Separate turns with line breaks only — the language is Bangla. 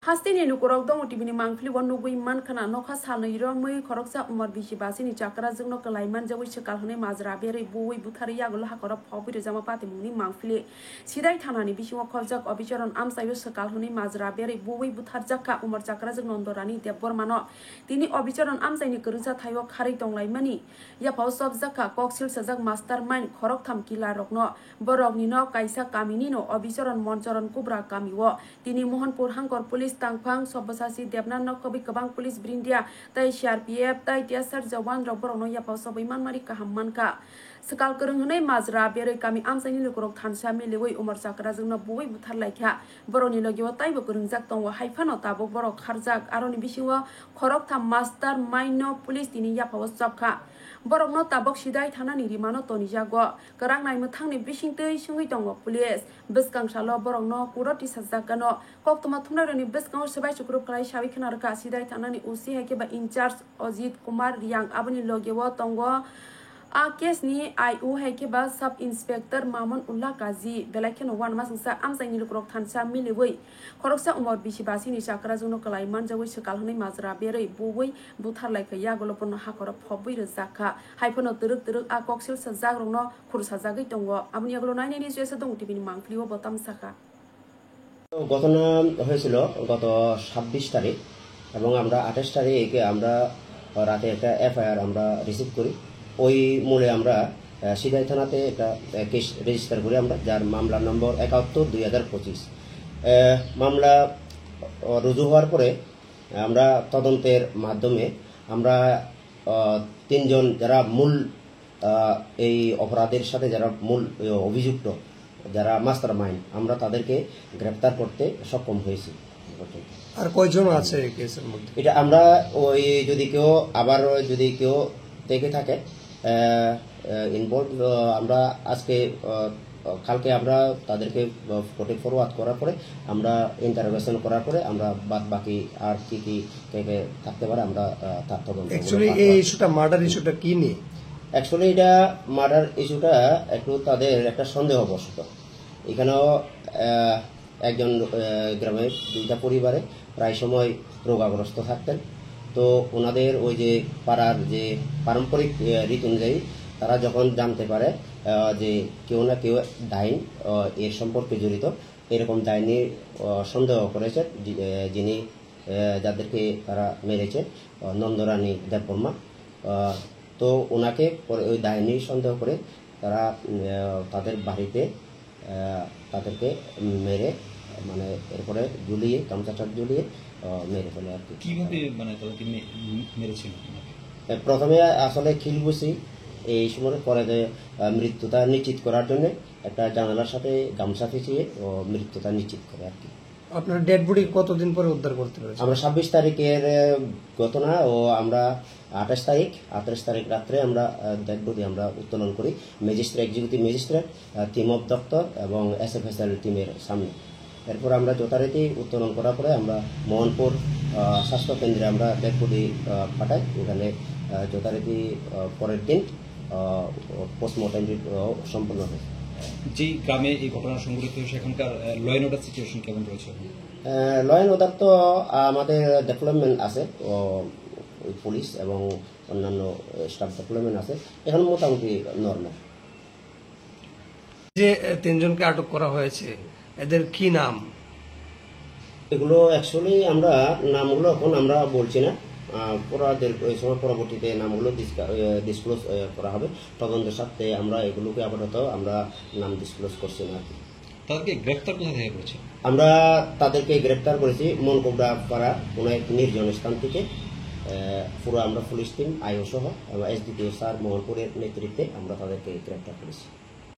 Hastini lukurok dong utibini mangfli wan nugui man kana nokha salno iro mui khoroksa umar bisi basini chakra jungno kalaiman jawi sekal hone mazra beri buwi buthari yagulo hakora phobiri jama pati muni mangfli sidai thanani bisingo khorjak obicharon amsayo sekal hone mazra beri buwi buthar jakka umar chakra jungno ndorani debbormano tini obicharon amsaini kurunsa thayo khari tonglaimani ya pau sob jakka koksil sajak mastermind khorok thamkila rokno borokni no kaisa kamini no obicharon moncharon kubra kamiwo tini mohanpur hangkor police tangphang sobbasasi debnan nokobi kabang police brindia tai CRPF tai tiasar jawan rok borokno yapau sobai manmari kaham manka sekal kereng hunai mazra beri kami amsaini lukurok thansa miliwei umar chakra jungno buwei buthar laikha boroni logiwa taibo kerungjak tongwa haifano tabok borok kharjak aroni bisingo khorok tham master maino police tini yapau chapkha borokno tabok sidai thanani rimano tonijago karang nai muthangni bisingtei sungui tongo police biskang salo borokno kuroti sajakano koktoma thumnaroni biskang sebai chukrup klai sabi khnarka sidai thanani usi heke ba in charge Ajit Kumar Riang aboni logewo tongo a case ni IU heke ba sub inspector Mamun Ullah Kazi belakeno wan masangsa amsaini lukrok thansa miliwei khoroksa umar bisi basini chakra jungno kalaiman jawi sekal hunai mazra berei buwei buthar laika yagolopono hakora phobui rjakha haifono turuk a koksil sajak rokno khursa jagui tongo amni yagolo naini jesa dong tibini mangfliwo botam saka
ঘটনা হয়েছিল গত 26 তারিখ এবং আমরা 28 তারিখে আমরা রাতে একটা এফআইআর আমরা রিসিভ করি ওই মূলে আমরা সিদাই থানাতে একটা কেস রেজিস্টার করি আমরা যার মামলা নম্বর 71/2025 মামলা রুজু হওয়ার পরে আমরা তদন্তের মাধ্যমে আমরা তিনজন যারা মূল এই অপরাধের সাথে যারা মূল অভিযুক্ত যারা মাস্টার মাইন্ড আমরা তাদেরকে গ্রেফতার করতে সক্ষম হয়েছি
আর কয়জন আছে এই কেসের মধ্যে
এটা আমরা ওই যদি কেউ থেকে থাকে ইনভলভ আমরা আজকে কালকে আমরা তাদেরকে কোর্টে ফরওয়ার্ড করার পরে আমরা ইন্টারোগেশন করার পরে আমরা বাদ বাকি আর কি কে থাকতে পারে আমরা তার তদন্ত
অ্যাকচুয়ালি এই ইস্যুটা মার্ডার ইস্যুটা কি নিয়ে
অ্যাকচুয়ালি এটা মার্ডার ইস্যুটা একটু তাদের একটা সন্দেহবশত এখানেও একজন গ্রামের দুইটা পরিবারে প্রায় সময় রোগাগ্রস্ত থাকতেন তো ওনাদের ওই যে পাড়ার যে পারম্পরিক রীতি অনুযায়ী তারা যখন জানতে পারে যে কেউ না কেউ ডাইন এর সম্পর্কে জড়িত এরকম ডাইনি সন্দেহ করেছে যিনি যাদেরকে তারা মেরেছে নন্দরানী দেববর্মা তো ওনাকে ওই ডাইনি সন্দেহ করে তারা তাদের বাড়িতে তাদেরকে মেরে মানে এরপরে ঝুলিয়ে গামছাটা ঝুলিয়ে মেরে ফেলে আর কি
কিভাবে মানে তাদেরকে মেরেছিল
প্রথমে আসলে খিলবুসি এই সময় পরে যে মৃত্যুটা নিশ্চিত করার জন্য একটা জানালার সাথে গামছা পেঁচিয়ে মৃত্যুটা নিশ্চিত করে আর কি
আপনার ডেড বডি কতদিন পরে উদ্ধার করতে পেরেছেন
আমরা 26 তারিখের ঘটনা ও আমরা 28 তারিখ রাত্রে আমরা ডেড বডি আমরা উত্তোলন করি magistrate executive magistrate team of doctor এবং এসএফএসএল টিমের সামনে এরপর আমরা যথারীতি উত্তোলন করার পরে আমরা মোহনপুর স্বাস্থ্য কেন্দ্রে আমরা ডেড বডি পাঠাই ওখানে যথারীতি পরের দিন পোস্টমর্টম সম্পন্ন হয়
যে গ্রামে এই ঘটনা সংঘটিত হয়েছে সেখানকার ল অ্যান্ড অর্ডার সিচুয়েশন কেমন রয়েছে
ল অ্যান্ড অর্ডার তো আমাদের ডেভেলপমেন্ট আছে পুলিশ এবং অন্যান্য স্টাফ ডেভেলপমেন্ট আছে এখন মোটামুটি নর্মাল
যে তিনজনকে আটক করা হয়েছে এদের কি নাম
এগুলো অ্যাকচুয়ালি আমরা নামগুলো এখন আমরা বলছি না পরবর্তীতে নামগুলো ডিসক্লোজ করা হবে তদন্তের সাথে আমরা এগুলোকে আপাতত আমরা নাম ডিসক্লোজ করছি না আর কি
তাদেরকে গ্রেফতার কোথা থেকে করেছে
আমরা তাদেরকে গ্রেফতার করেছি মনকোবরা পাড়া কোনো এক নির্জন স্থান থেকে পুরো আমরা পুলিশ টিম আইও সহ এবং এসডিপিও স্যার মোহনপুরের নেতৃত্বে আমরা তাদেরকে গ্রেফতার করেছি